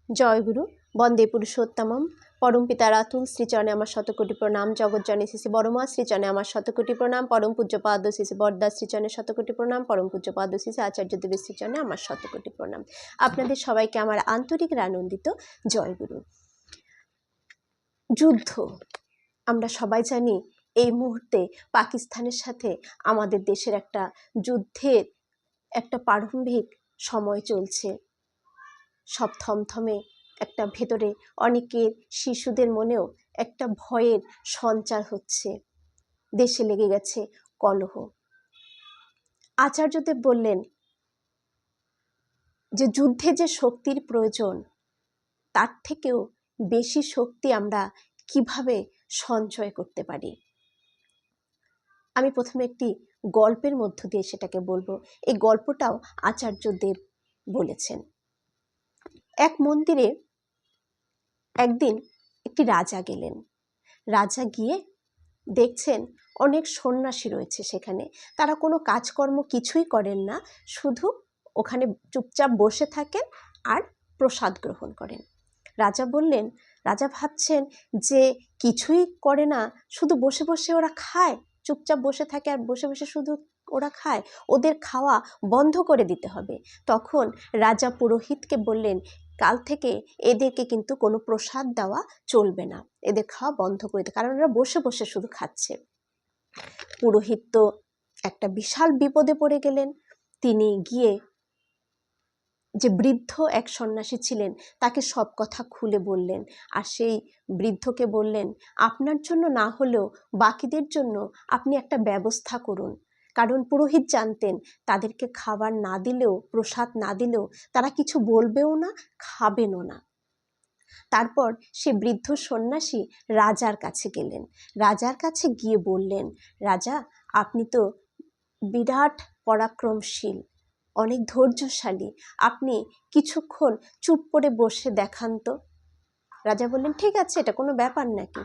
জয়গুরু বন্দে পুরুষোত্তমম পরম পিতার আতুল শ্রীচরণে আমার শতকোটি প্রণাম। জগজ্জননী শ্রী বড়মা শ্রীচরণে আমার শতকোটি প্রণাম। পরম পূজ্যপাদ শ্রী বরদা শ্রীচরণে শতকোটি প্রণাম। পরম পূজ্যপাদ শ্রী আচার্য দেবের শ্রীচরণে আমার শতকোটি প্রণাম। আপনাদের সবাইকে আমার আন্তরিক আনন্দিত জয়গুরু। যুদ্ধ, আমরা সবাই জানি এই মুহূর্তে পাকিস্তানের সাথে আমাদের দেশের একটা যুদ্ধের একটা প্রারম্ভিক সময় চলছে। সব থমথমে একটা ভেতরে অনেকের শিশুদের মনেও একটা ভয়ের সঞ্চার হচ্ছে। দেশে লেগে গেছে কলহ। আচার্যদেব বললেন যে যুদ্ধে যে শক্তির প্রয়োজন তার থেকেও বেশি শক্তি আমরা কিভাবে সঞ্চয় করতে পারি। আমি প্রথমে একটি গল্পের মধ্য দিয়ে সেটাকে বলবো। এই গল্পটাও আচার্যদেব বলেছেন। এক মন্দিরে একদিন একটি রাজা গেলেন। রাজা গিয়ে দেখছেন অনেক সন্ন্যাসী রয়েছে সেখানে। তারা কোনো কাজকর্ম কিছুই করেন না, শুধু ওখানে চুপচাপ বসে থাকেন আর প্রসাদ গ্রহণ করেন। রাজা ভাবছেন যে কিছুই করে না, শুধু বসে বসে ওরা খায়, চুপচাপ বসে থাকে আর বসে বসে শুধু ওরা খায়, ওদের খাওয়া বন্ধ করে দিতে হবে। তখন রাজা পুরোহিতকে বললেন, কাল থেকে এদেরকে কিন্তু কোনো প্রসাদ দেওয়া চলবে না, এদের খাওয়া বন্ধ করে দিতে, কারণ এরা বসে বসে শুধু খাচ্ছে। পুরোহিত তো একটা বিশাল বিপদে পড়ে গেলেন। তিনি গিয়ে যে বৃদ্ধ এক সন্ন্যাসী ছিলেন তাকে সব কথা খুলে বললেন। আর সেই বৃদ্ধকে বললেন, আপনার জন্য না হলেও বাকিদের জন্য আপনি একটা ব্যবস্থা করুন। কারণ পুরোহিত জানতেন তাদেরকে খাবার না দিলেও, প্রসাদ না দিলেও তারা কিছু বলবেও না, খাবেনও না। তারপর সে বৃদ্ধ সন্ন্যাসী রাজার কাছে গেলেন। রাজার কাছে গিয়ে বললেন, রাজা, আপনি তো বিরাট পরাক্রমশীল, অনেক ধৈর্যশালী, আপনি কিছুক্ষণ চুপ করে বসে দেখান তো। রাজা বললেন, ঠিক আছে, এটা কোনো ব্যাপার নাকি।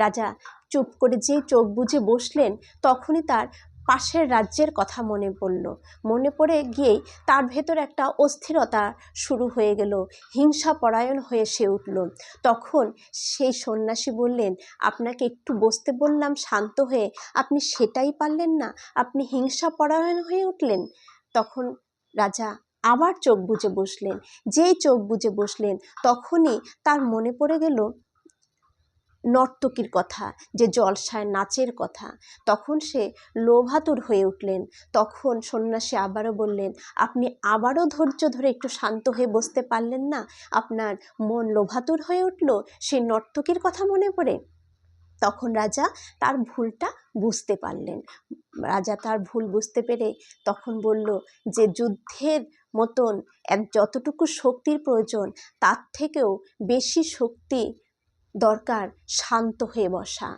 রাজা চুপ করে যেই চোখ বুজে বসলেন, তখনই তার পাশের রাজ্যের কথা মনে পড়ে গিয়েই তার ভেতর একটা অস্থিরতা শুরু হয়ে গেল, হিংসা পরায়ণ হয়ে সে উঠল। তখন সেই সন্ন্যাসী বললেন, আপনাকে একটু বসতে বললাম শান্ত হয়ে, আপনি সেটাই পারলেন না, আপনি হিংসা পরায়ণ হয়ে উঠলেন। তখন রাজা আবার চোখ বুজে বসলেন। যেই চোখ বুজে বসলেন তখনই তার মনে পড়ে গেল নর্তকীর কথা, যে জলসায় নাচের কথা। তখন সে লোভাতুর হয়ে উঠলেন। তখন সন্ন্যাসী আবারও বললেন, আপনি আবারও ধৈর্য ধরে একটু শান্ত হয়ে বসতে পারলেন না, আপনার মন লোভাতুর হয়ে উঠল সেই নর্তকীর কথা মনে পড়ে। তখন রাজা তার ভুলটা বুঝতে পারলেন। রাজা তার ভুল বুঝতে পেরে তখন বলল যে যুদ্ধের মতন যতটুকু শক্তির প্রয়োজন তার থেকেও বেশি শক্তি দরকার শান্ত হয়ে বসা।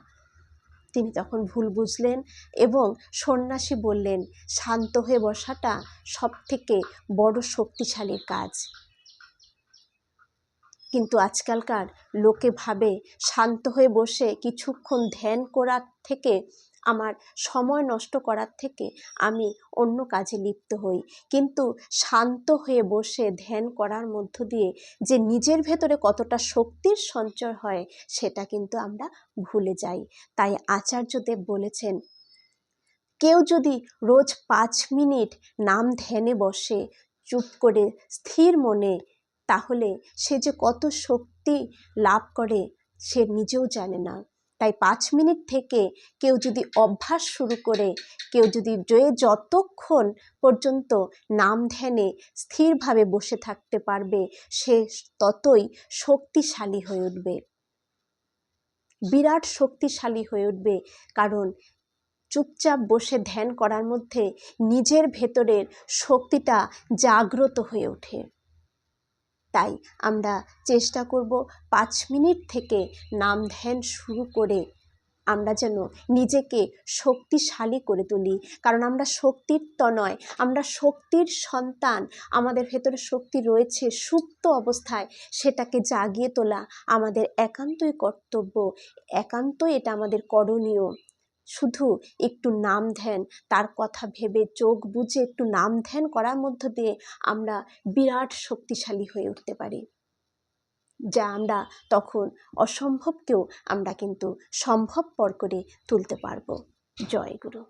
তিনি তখন ভুল বুঝলেন এবং সন্ন্যাসী বললেন, শান্ত হয়ে বসাটা সবথেকে বড় শক্তিশালীর কাজ। কিন্তু আজকালকার লোকে ভাবে শান্ত হয়ে বসে কিছুক্ষণ ধ্যান করার থেকে, আমার সময় নষ্ট করার থেকে আমি অন্য কাজে লিপ্ত হই। কিন্তু শান্ত হয়ে বসে ধ্যান করার মধ্য দিয়ে যে নিজের ভেতরে কতটা শক্তির সঞ্চয় হয় সেটা কিন্তু আমরা ভুলে যাই। তাই আচার্যদেব বলেছেন, কেউ যদি রোজ 5 মিনিট নাম ধ্যানে বসে চুপ করে স্থির মনে, তাহলে সে যে কত শক্তি লাভ করে সে নিজেও জানে না। তাই 5 মিনিট থেকে কেউ যদি অভ্যাস শুরু করে, কেউ যদি যতক্ষণ পর্যন্ত নাম ধ্যানে স্থিরভাবে বসে থাকতে পারবে, সে ততই শক্তিশালী হয়ে উঠবে, বিরাট শক্তিশালী হয়ে উঠবে। কারণ চুপচাপ বসে ধ্যান করার মধ্যে নিজের ভেতরের শক্তিটা জাগ্রত হয়ে ওঠে। তাই আমরা চেষ্টা করব 5 মিনিট থেকে নাম ধ্যান শুরু করে আমরা যেন নিজেকে শক্তিশালী করে তুলি। কারণ আমরা শক্তির তো নয়, আমরা শক্তির সন্তান। আমাদের ভেতরে শক্তি রয়েছে সুপ্ত অবস্থায়, সেটাকে জাগিয়ে তোলা আমাদের একান্তই কর্তব্য, একান্তই এটা আমাদের করণীয়। শুধু একটু নাম ধ্যান, তার কথা ভেবে চোখ বুজে একটু নাম ধ্যান করার মধ্য দিয়ে আমরা বিরাট শক্তিশালী হয়ে উঠতে পারি। যা আমরা তখন অসম্ভবকেও আমরা কিন্তু সম্ভবপর করে তুলতে পারবো। জয় গুরু।